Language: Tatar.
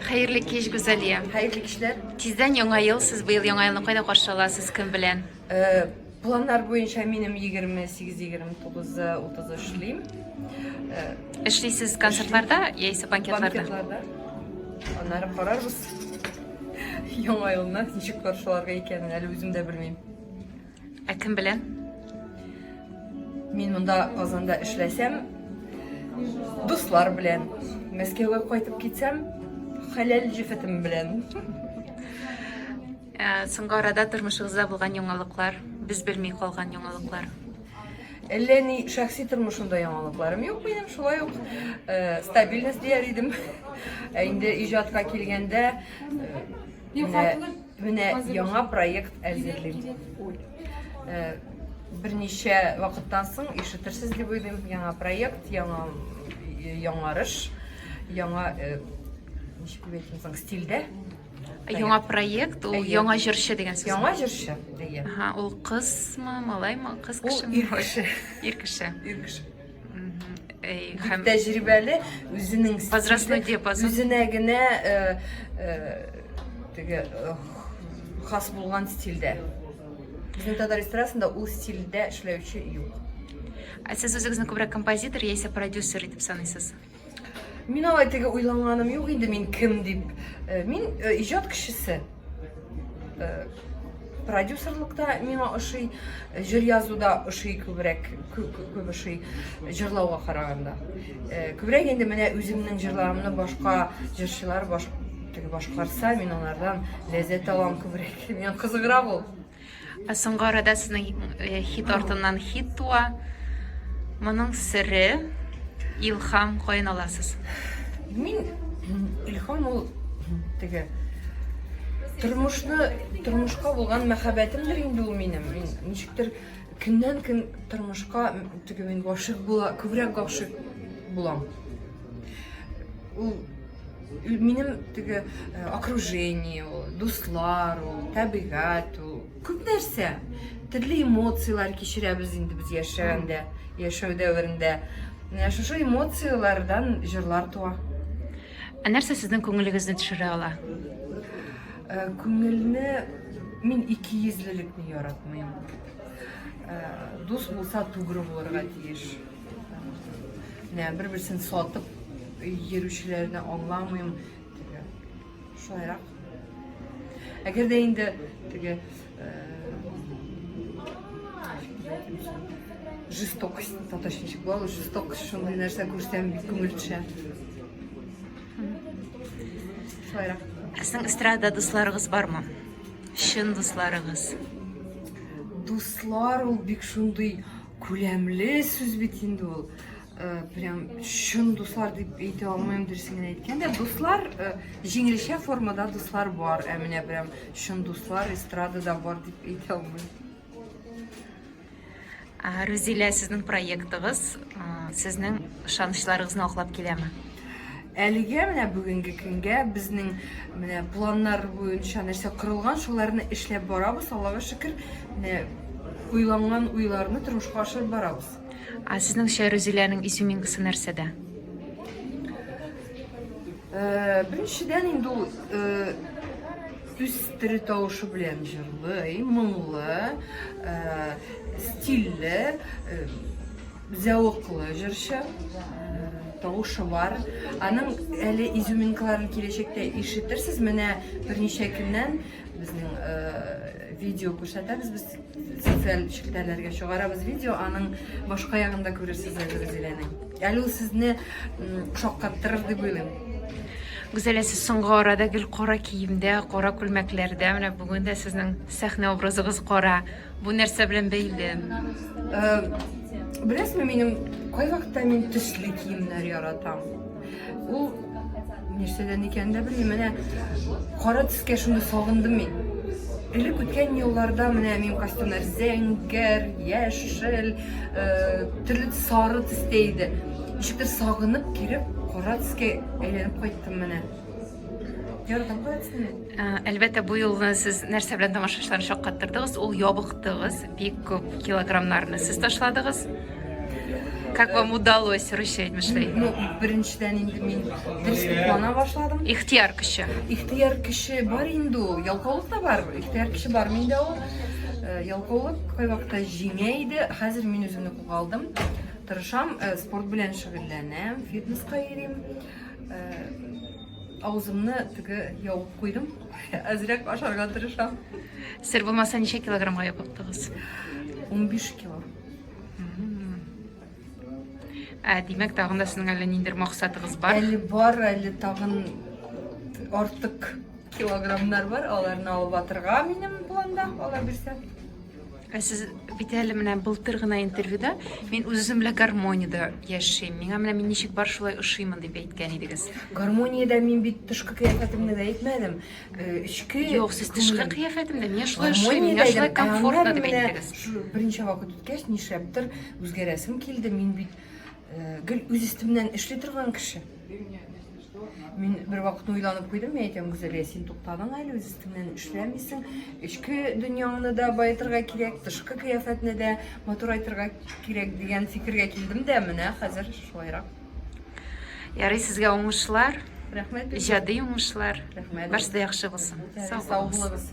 Хәерле кич, Гүзәлия. Хәерле кичләр. Тиздән яңа ел, сез быел яңа елны кайда каршы аласыз, кем белән? Планнар буенча минем 28-29-30 эшлим. Эшлисез концертларда яисә банкетларда? Банкетларда. Аннары карарбыз. Яңа елны ничек каршыларга икәнен әле үзем дә белмим. Ә кем белән? Мин монда Казанда эшләсәм, дуслар белән. Мәскәүгә кайтып китсәм, хәләл җифетем белән. Соңгы арада тормышыгызда булган яңалыклар, без белми калган яңалыклар. Әллә ни шәхси тормышымда яңалыкларым юк минем, шулай ук стабильность дияр идем. Инде иҗатка килгәндә менә яңа проект әзерлим. Берничә вакыттан соң ишетерсез дип уйлыйм, яңа проект, яңарыш, яңа ничек дип әйтсәң, стильдә. Яңа проект, ул яңа җырчы дигән сүз. Яңа җырчы дигән. Ул кызмы, малаймы, кыз Ул кешеме? ир кеше. Ир кеше. Ир кеше. Һәм Тәҗрибәле, үзенең возрастной диапазон. үзенә генә теге хас булган стильдә. Безнең татар эстрадасында ул стильдә эшләүче юк. Сез үзегезне күбрәк композитор яисә продюсер итеп саныйсыз? Мин алай теге уйланганым юк инде, мин кем дип. Мин иҗат кешесе. Продюсерлыкта миңа ошый, җыр язуда ошый күбрәк, күп ошый җырлауга караганда. Күбрәк инде менә үземнең җырларымны башка җырчылар башкарса, мин алардан ләззәт алам күбрәк. Мин кызыграк ул. Соңгы арада сезнең хит артыннан хит туа. Моның сыры, илһам каян аласыз? Мин илһам ул теге тормышка булган мәхәббәтемдер инде ул минем. Мин ничектер көннән-көн тормышка теге мин гашыйк була, күбрәк гашыйк булам. Ул минем теге окружение, дуслар, табигать, күп нәрсә, төрле эмоциялар кичерәбез инде без яшәгәндә, яшәү дәверендә. Менә шушы эмоциялардан җырлар туа. Нәрсә сезнең күңелегезне төшерә ала? Күңелне мин икейөзлелекне яратмыйм. Дус булса тугры булырга тиеш. Менә бер-берсен сатып йөрүчеләрне аңламыйм. Шулайрак. Әгәр дә инде теге жестокость, точнее, була жестокость, шундай нәрсә күрсәм бик күңел төшә. Шулайрак. Сезнең эстрадада дусларыгыз бармы? Чын дусларыгыз. Дуслар ул бик шундый күләмле сүз бит инде ул. Прям чын дуслар дип әйтә алмыйм дөресен әйткәндә, дуслар җиңелчә формада дуслар бар, ә менә прям чын дуслар эстрадада бар дип әйтә алмыйм. Рузилә, сезнең проектыгыз сезнең ышанычларыгызны аклап киләме? Әлегә менә бүгенге көнгә безнең менә планнар буенча нәрсә корылган, шуларны эшләп барабыз, Аллага шөкер. Менә уйланган уйларны тормышка ашырып барабыз. Сезнеңчә Рузиләнең изюминкасы нәрсәдә? Беренчедән инде ул үз тере тавышы белән җырлый, моңлы, стильле, зәвыклы җырчы. Тавышы бар. Аның әле изюминкаларын киләчәктә ишетерсез. Менә берничә көннән безнең видео күрсәтәбез, без социаль челтәрләргә чыгарабыз видео, аның башка ягында күрерсез Рузиләнең. Әле ул сезне шаккаттырыр дип уйлыйм. Гүзәлия, сез соңгы арада гел кара киемдә, кара күлмәкләрдә, менә бүген дә сезнең сәхнә образыгыз кара. Бу нәрсә белән бәйле? Беләсезме, минем кай вакытта мин төсле киемнәр яратам. Ул нәрсәдән икәнен дә белмим. Менә кара төскә шундый сагындым мин. Элек үткән елларда менә мин костюмнар зәңгәр, яшел, төрле сары төстә иде. Ничектер сагынып киреп, кара төскә әйләнеп кайттым менә. Яратам кара төсне. Әлбәттә, бу елны сез нәрсә белән тамашачыларны шаккаттырдыгыз? Ул ябыктыгыз, бик күп килограммнарны сез ташладыгыз. Как вам удалось Рушеймишлей? Ну, беренчеден инде мин дөрес куллана башладым. Ихтияр кеше. Ихтияр кеше бар инде ул, ялкаулык да бар. Ихтияр кеше бар миндә ул. Ялкаулык кай вакытта җиңә иде. Хәзер мин үземне кулга алдым. Тырышам, спорт белән шөгыльләнәм, фитнеска йөрим. Авызымны теге ябып куйдым. Әзрәк ашарга тырышам. Сер булмаса ничә килограммга ябыптыгыз? 15 кило. Димәк, тагын да сезнең әллә ниндер максатыгыз бар? Әле бар, әле тагын артык килограммнар бар. Аларны алып атырга минем планда, алар бирсә. Сез бит әле менә былтыр гына интервьюда мин үзем белән гармониядә яшим. Миңа менә мин ничек бар шулай ошыймын дип әйткән идегез. Гармониядә мин бит тышкы кыяфәтемне дә әйтмәдем. Ичке Юк, сез тышкы кыяфәтемдә миңа шулай ошый, миңа шулай комфортно дип әйттегез. Беренче вакыт үткәч, нишләптер үзгәрәсем килде. Мин бит гел үз истемнән эшли торган кеше. Мин бер вакыт уйланып куйдым, мен әйтәм, Гүзәлия, син туктадың әле, үз истеңнән эшләмисең. Ичке дөньяңны да баетырга кирәк, тышкы кыяфәтне дә матурайтырга кирәк дигән фикергә килдем дә, менә хәзер шулайрак. Ярый, сезгә уңышлар, Рәхмәт. иҗади уңышлар. Рәхмәт. Барысы да яхшы булсын. Сау булыгыз.